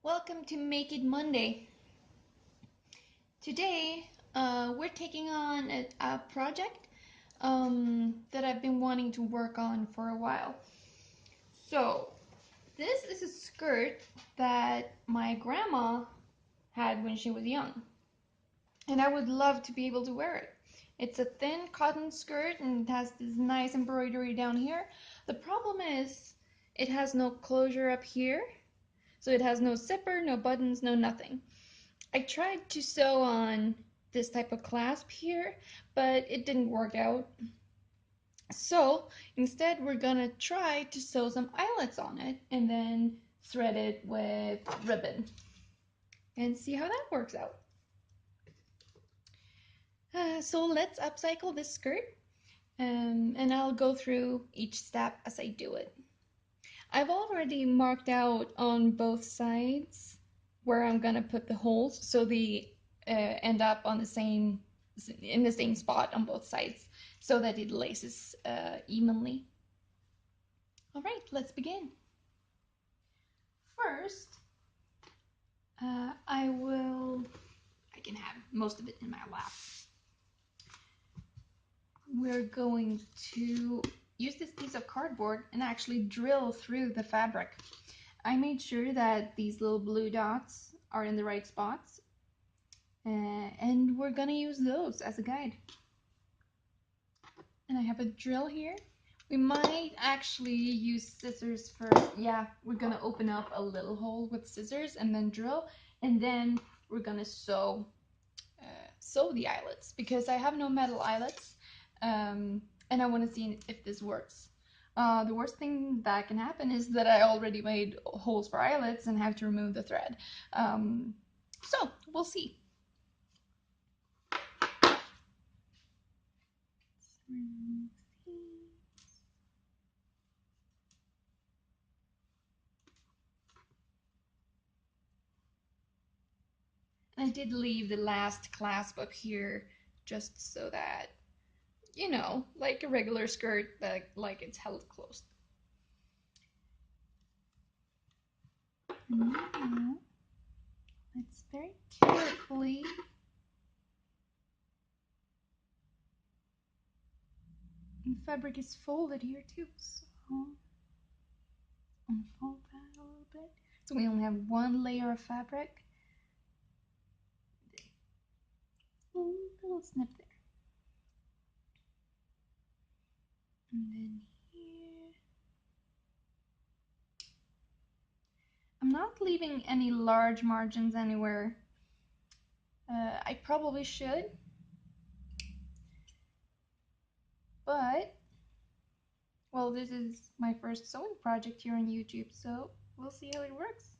Welcome to Make It Monday. Today, we're taking on a project that I've been wanting to work on for a while. So, this is a skirt that my grandma had when she was young, and I would love to be able to wear it. It's a thin cotton skirt and it has this nice embroidery down here. The problem is it has no closure up here, so it has no zipper, no buttons, no nothing. I tried to sew on this type of clasp here, but it didn't work out. So instead we're gonna try to sew some eyelets on it and then thread it with ribbon and see how that works out. So let's upcycle this skirt and I'll go through each step as I do it. I've already marked out on both sides where I'm gonna put the holes so they end up on in the same spot on both sides so that it laces evenly. All right, let's begin. First, I can have most of it in my lap. We're going to use this piece of cardboard and actually drill through the fabric. I made sure that these little blue dots are in the right spots, and we're gonna use those as a guide. And I have a drill here. We might actually use scissors first. Yeah, we're gonna open up a little hole with scissors and then drill, and then we're gonna sew the eyelets because I have no metal eyelets, and I want to see if this works. The worst thing that can happen is that I already made holes for eyelets and have to remove the thread. So we'll see. I did leave the last clasp up here just so that, you know, like a regular skirt, but like it's held closed. Now, let's very carefully and fabric is folded here too, so unfold that a little bit. So we only have one layer of fabric. A little snip there. And then here. I'm not leaving any large margins anywhere. I probably should, but well, this is my first sewing project here on YouTube, so we'll see how it works.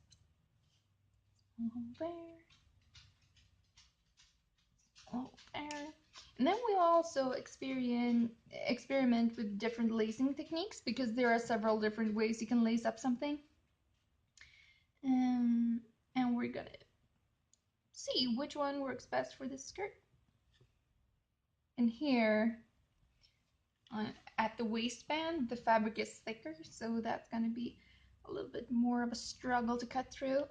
There. Oh, there. And then we'll also experiment with different lacing techniques because there are several different ways you can lace up something. And we're gonna see which one works best for this skirt. And here, at the waistband, the fabric is thicker, so that's gonna be a little bit more of a struggle to cut through.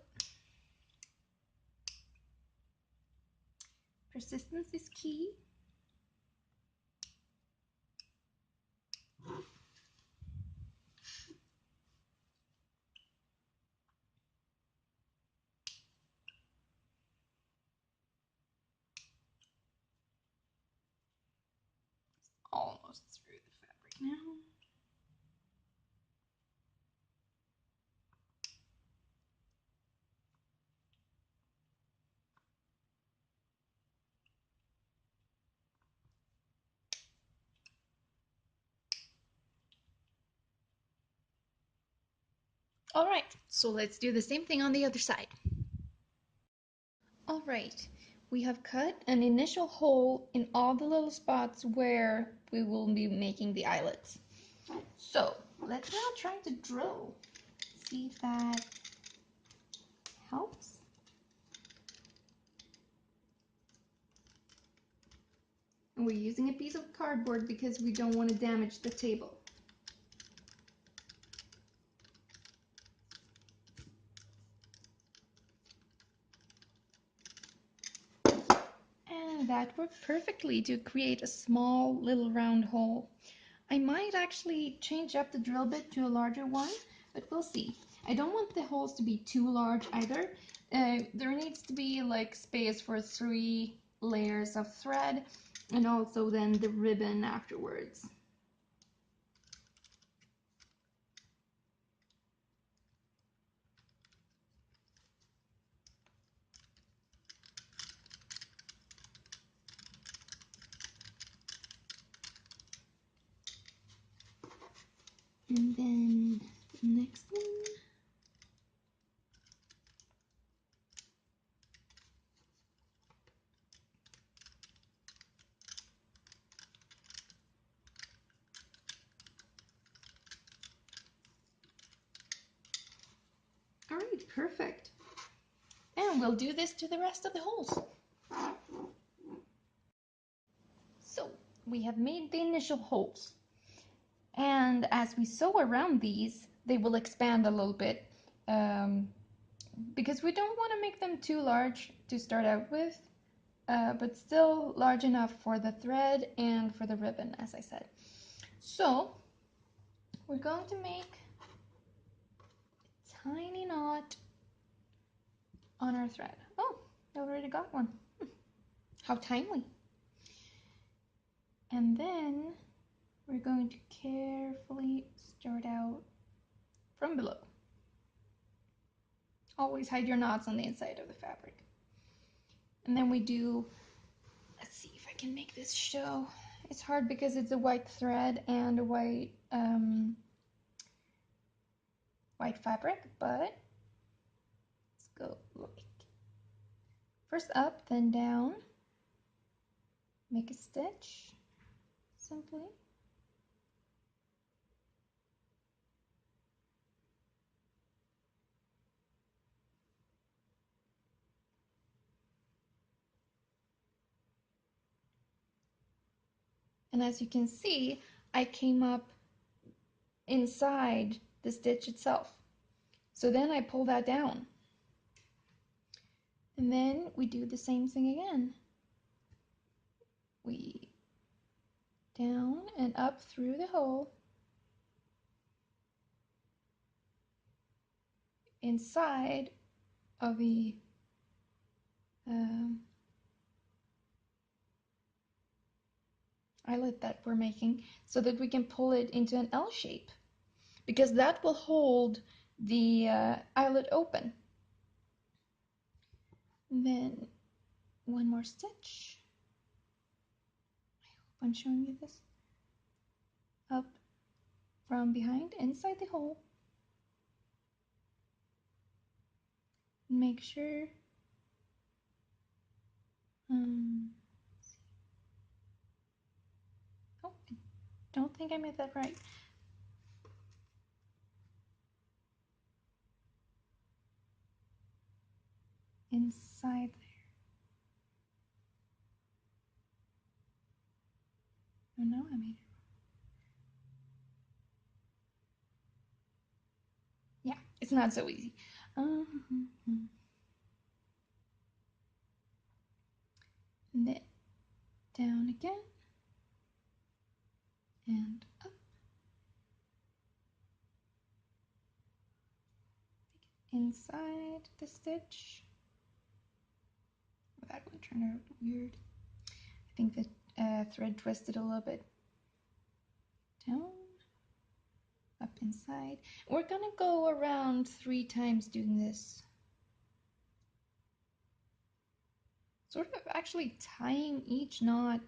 Persistence is key. Almost through the fabric now. All right, so let's do the same thing on the other side. All right, we have cut an initial hole in all the little spots where we will be making the eyelets. So let's now try to drill. See if that helps. And we're using a piece of cardboard because we don't want to damage the table. that worked perfectly to create a small little round hole. I might actually change up the drill bit to a larger one, but we'll see. I don't want the holes to be too large either. There needs to be like space for 3 layers of thread and also then the ribbon afterwards. And then the next one. All right, perfect. And we'll do this to the rest of the holes. So we have made the initial holes. And as we sew around these, they will expand a little bit because we don't want to make them too large to start out with, but still large enough for the thread and for the ribbon, as I said. So we're going to make a tiny knot on our thread. Oh, I already got one. How timely. And then we're going to carefully start out from below. Always hide your knots on the inside of the fabric. And then we do, let's see if I can make this show. It's hard because it's a white thread and a white fabric, but let's go like first up, then down. Make a stitch simply. And as you can see, I came up inside the stitch itself. So then I pull that down. And then we do the same thing again. We down and up through the hole, inside of the eyelet that we're making, so that we can pull it into an L shape, because that will hold the eyelet open. And then one more stitch. I hope I'm showing you this. Up from behind, inside the hole. Make sure oh, I don't think I made that right. Inside there. Oh no, I made it wrong. Yeah, it's not so easy. And then down again and up. Inside the stitch. That one turned out weird. I think the thread twisted a little bit. Down, up inside. We're gonna go around 3 times doing this. Sort of actually tying each knot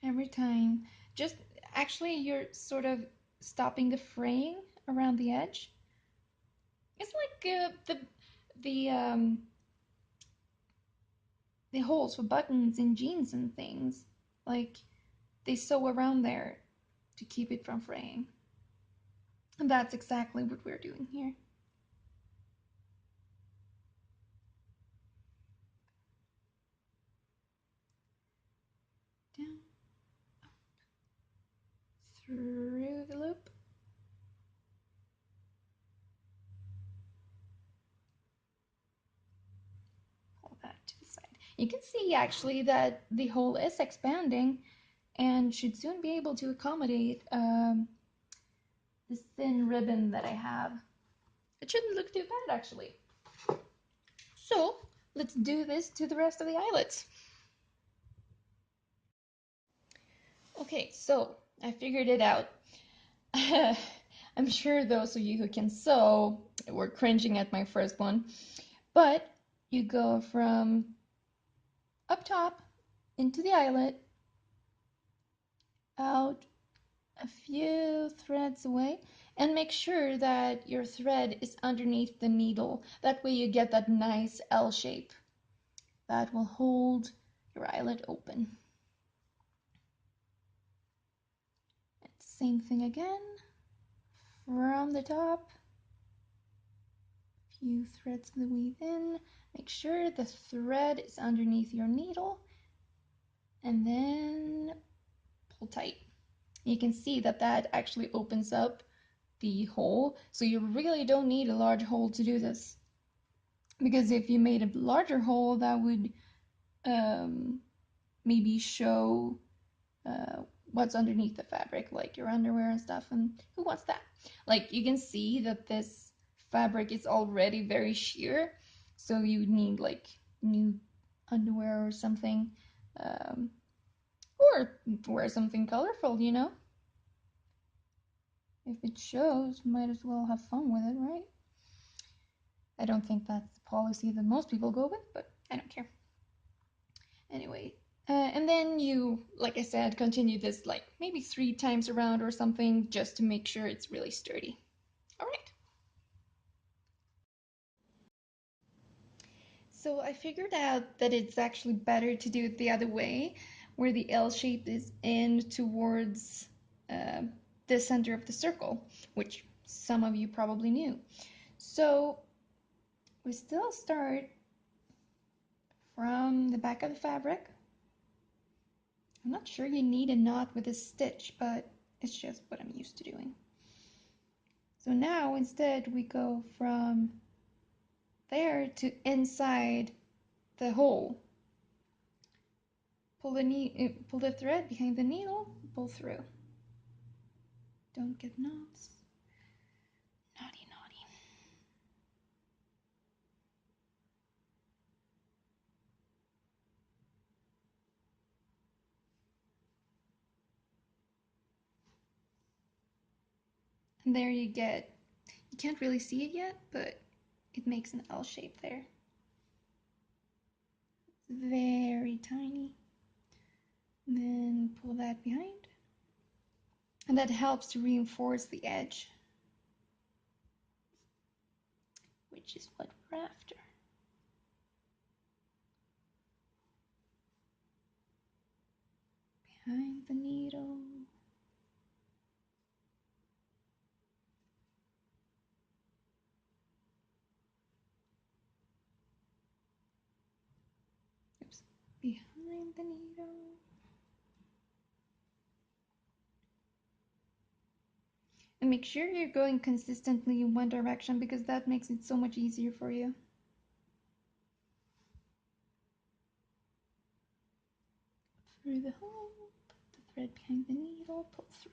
every time. Just actually you're sort of stopping the fraying around the edge. It's like the holes for buttons in jeans and things. Like they sew around there to keep it from fraying. And that's exactly what we're doing here. Down, up, through the loop. Pull that to the side. You can see actually that the hole is expanding and should soon be able to accommodate this thin ribbon that I have. It shouldn't look too bad actually. So let's do this to the rest of the eyelets. Okay, so I figured it out. I'm sure those of you who can sew were cringing at my first one, but you go from up top into the eyelet, out a few threads away, and make sure that your thread is underneath the needle. That way you get that nice L shape that will hold your eyelet open. And same thing again, from the top, few threads of the weave in, make sure the thread is underneath your needle, and then pull tight. You can see that that actually opens up the hole, so you really don't need a large hole to do this, because if you made a larger hole, that would maybe show what's underneath the fabric, like your underwear and stuff, and who wants that? Like, you can see that this fabric is already very sheer, so you would need like new underwear or something, or wear something colorful, you know? If it shows, might as well have fun with it, right? I don't think that's the policy that most people go with, but I don't care. Anyway, and then you, like I said, continue this like maybe 3 times around or something, just to make sure it's really sturdy. All right. So I figured out that it's actually better to do it the other way, where the L shape is in towards the center of the circle, which some of you probably knew. So we still start from the back of the fabric. I'm not sure you need a knot with a stitch, but it's just what I'm used to doing. So now instead we go from there to inside the hole. Pull the thread behind the needle, pull through. Don't get knots. Naughty, naughty. And there you can't really see it yet, but it makes an L shape there. It's very tiny. And then pull that behind. And that helps to reinforce the edge, which is what we're after. Behind the needle. Oops. Behind the needle. And make sure you're going consistently in one direction, because that makes it so much easier for you. Through the hole, put the thread behind the needle, pull through.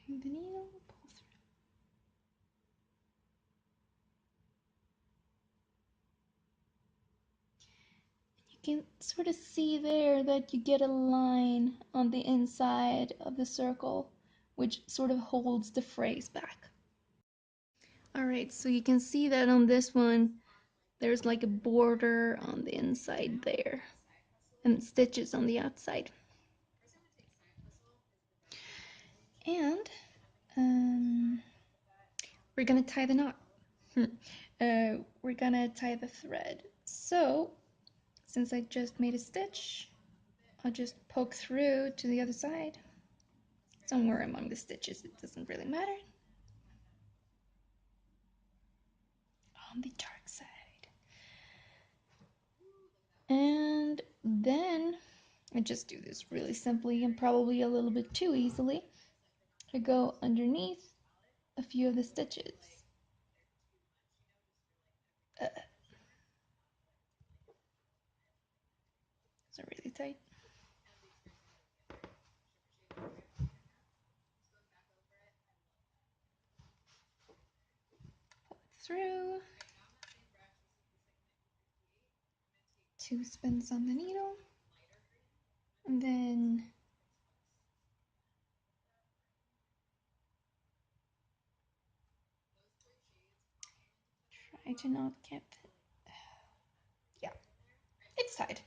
Behind the needle, pull through. You can sort of see there that you get a line on the inside of the circle, which sort of holds the phrase back. Alright, so you can see that on this one, there's like a border on the inside there, and stitches on the outside. And we're gonna tie the knot. We're gonna tie the thread. So, since I just made a stitch, I'll just poke through to the other side. Somewhere among the stitches, it doesn't really matter. On the dark side. And then I just do this really simply and probably a little bit too easily. I go underneath a few of the stitches. It's really tight. Pull it through. 2 spins on the needle. And then try to not get, yeah, it's tied.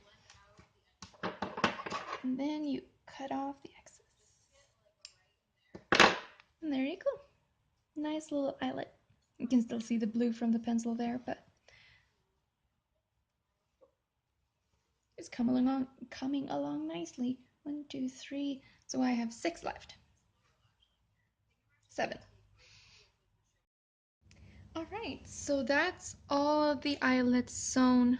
And then you cut off the excess. And there you go. Nice little eyelet. You can still see the blue from the pencil there, but it's coming along nicely. 1, 2, 3. So I have 6 left. 7. Alright, so that's all the eyelets sewn.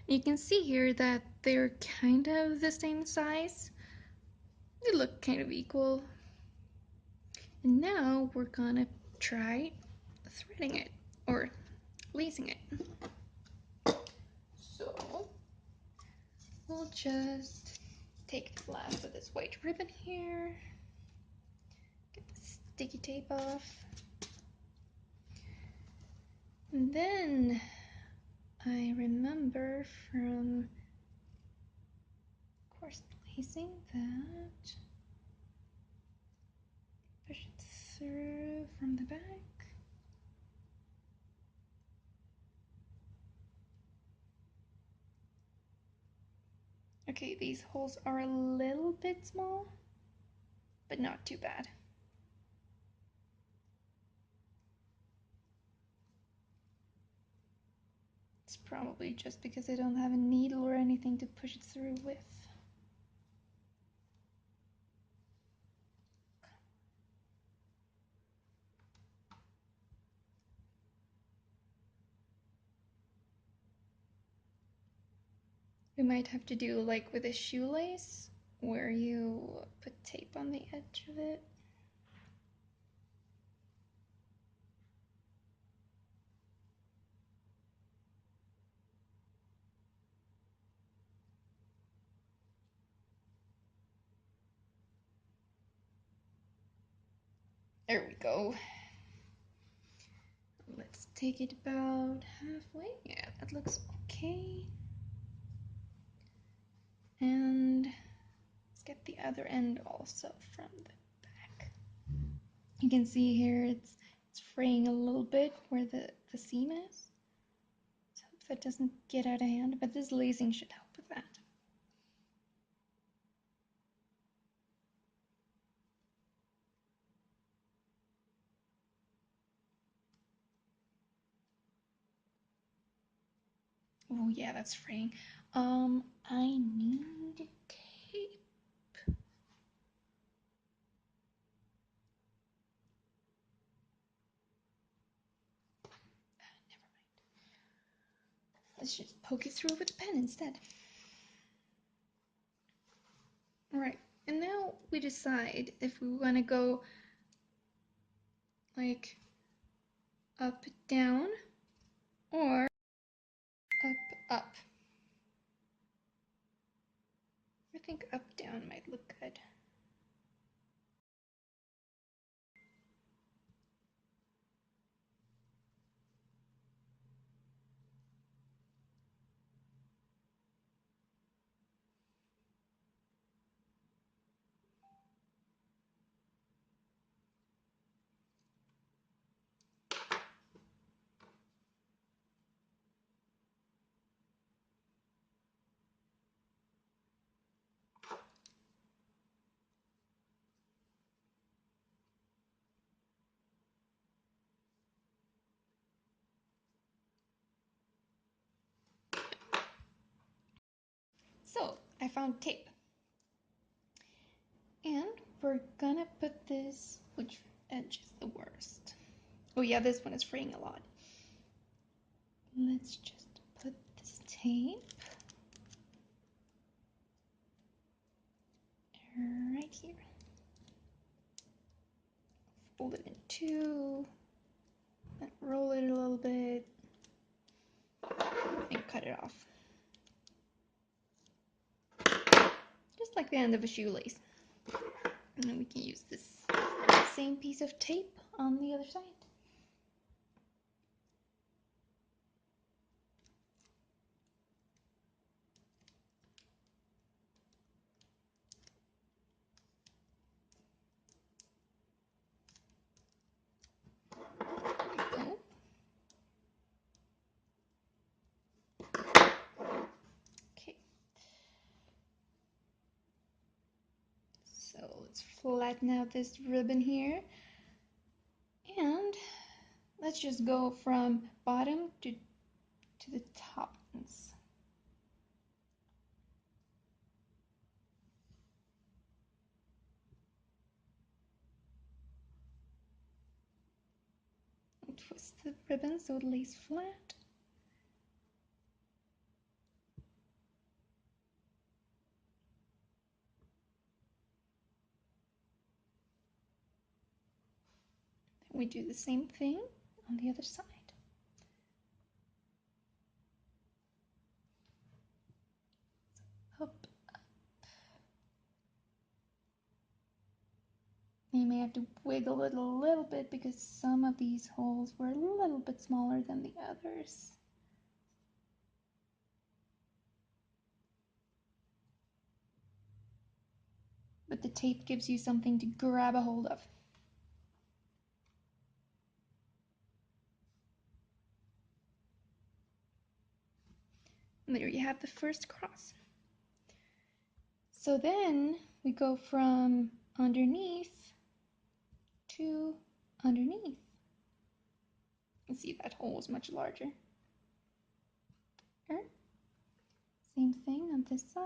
You can see here that they're kind of the same size. They look kind of equal. And now we're gonna try threading it or lacing it. So we'll just take the last of this white ribbon here, get the sticky tape off, and then I remember from course lacing that push it through from the back. Okay, these holes are a little bit small, but not too bad. It's probably just because I don't have a needle or anything to push it through with. We might have to do like with a shoelace, where you put tape on the edge of it. There we go. Let's take it about halfway. Yeah, that looks okay. And let's get the other end also from the back. You can see here it's fraying a little bit where the seam is. So I hope that doesn't get out of hand, but this lacing should help with that. Oh yeah, that's fraying. I need tape. Never mind. Let's just poke it through with a pen instead. Alright, and now we decide if we want to go like up, down, or up, up. I think up, down might look good. So I found tape. And we're gonna put this, which edge is the worst? Oh yeah, this one is fraying a lot. Let's just put this tape here. Fold it in two, and roll it a little bit, and cut it off. Just like the end of a shoelace. And then we can use this same piece of tape on the other side. Okay. So let's flatten out this ribbon here. And let's just go from bottom to the top. And twist the ribbon so it lays flat. We do the same thing on the other side. Up, up. You may have to wiggle it a little bit because some of these holes were a little bit smaller than the others. But the tape gives you something to grab a hold of. And there you have the first cross. So then we go from underneath to underneath. You see that hole is much larger. Here. Same thing on this side.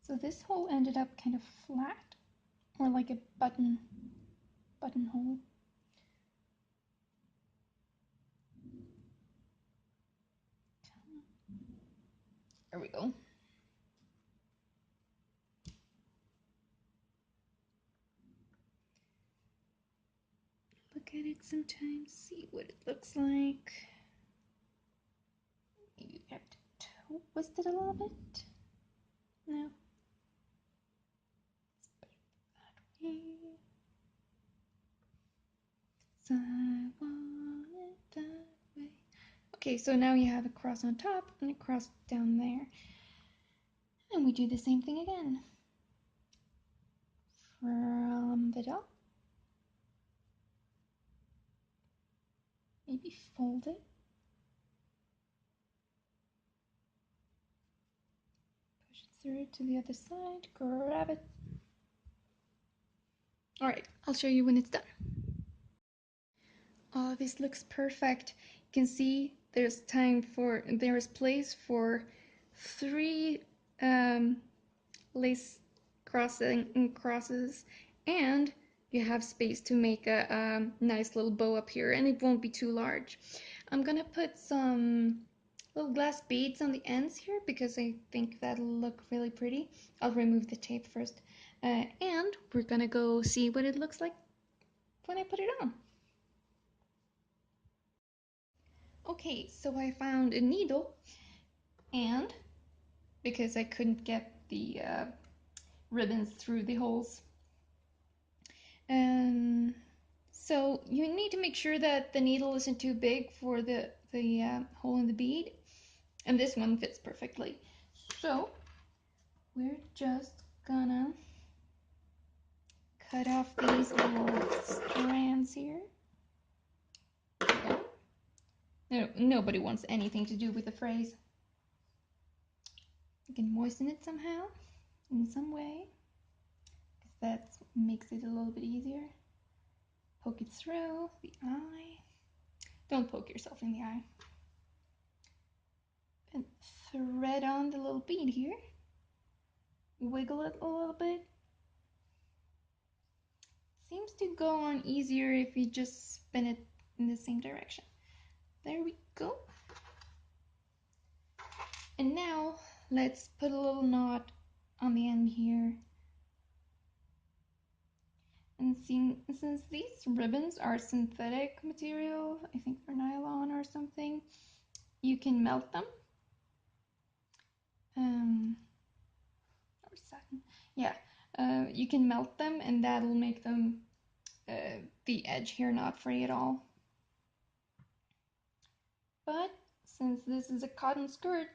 So this hole ended up kind of flat, or like a button hole. There we go. Look at it sometimes, see what it looks like. Maybe you have to twist it a little bit. No. That way. So I want it that way. Okay, so now you have a cross on top and a cross down there. And we do the same thing again. From the top. Maybe fold it. Push it through to the other side, grab it. All right, I'll show you when it's done. Oh, this looks perfect. You can see there is place for 3 lace crosses, and you have space to make a nice little bow up here, and it won't be too large. I'm gonna put some little glass beads on the ends here because I think that'll look really pretty. I'll remove the tape first, and we're gonna go see what it looks like when I put it on. Okay, so I found a needle, and because I couldn't get the ribbons through the holes, so you need to make sure that the needle isn't too big for the hole in the bead, and this one fits perfectly. So we're just gonna cut off these little strands here. No, nobody wants anything to do with the phrase. You can moisten it somehow, in some way, because that makes it a little bit easier. Poke it through the eye. Don't poke yourself in the eye. And thread on the little bead here. Wiggle it a little bit. Seems to go on easier if you just spin it in the same direction. There we go. And now let's put a little knot on the end here. And since these ribbons are synthetic material, I think they're nylon or something, you can melt them. Or satin. Yeah, you can melt them and that'll make them the edge here not free at all. But since this is a cotton skirt,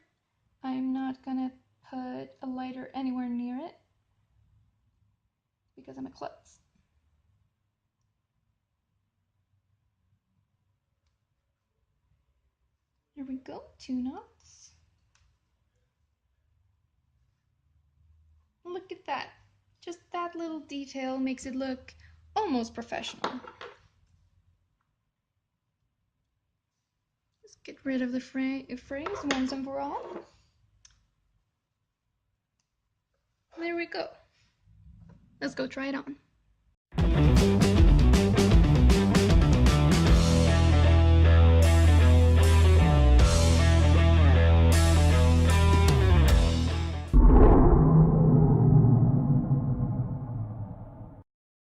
I'm not gonna put a lighter anywhere near it because I'm a klutz. There we go, 2 knots. Look at that. Just that little detail makes it look almost professional. Let's get rid of the frames once and for all. There we go. Let's go try it on.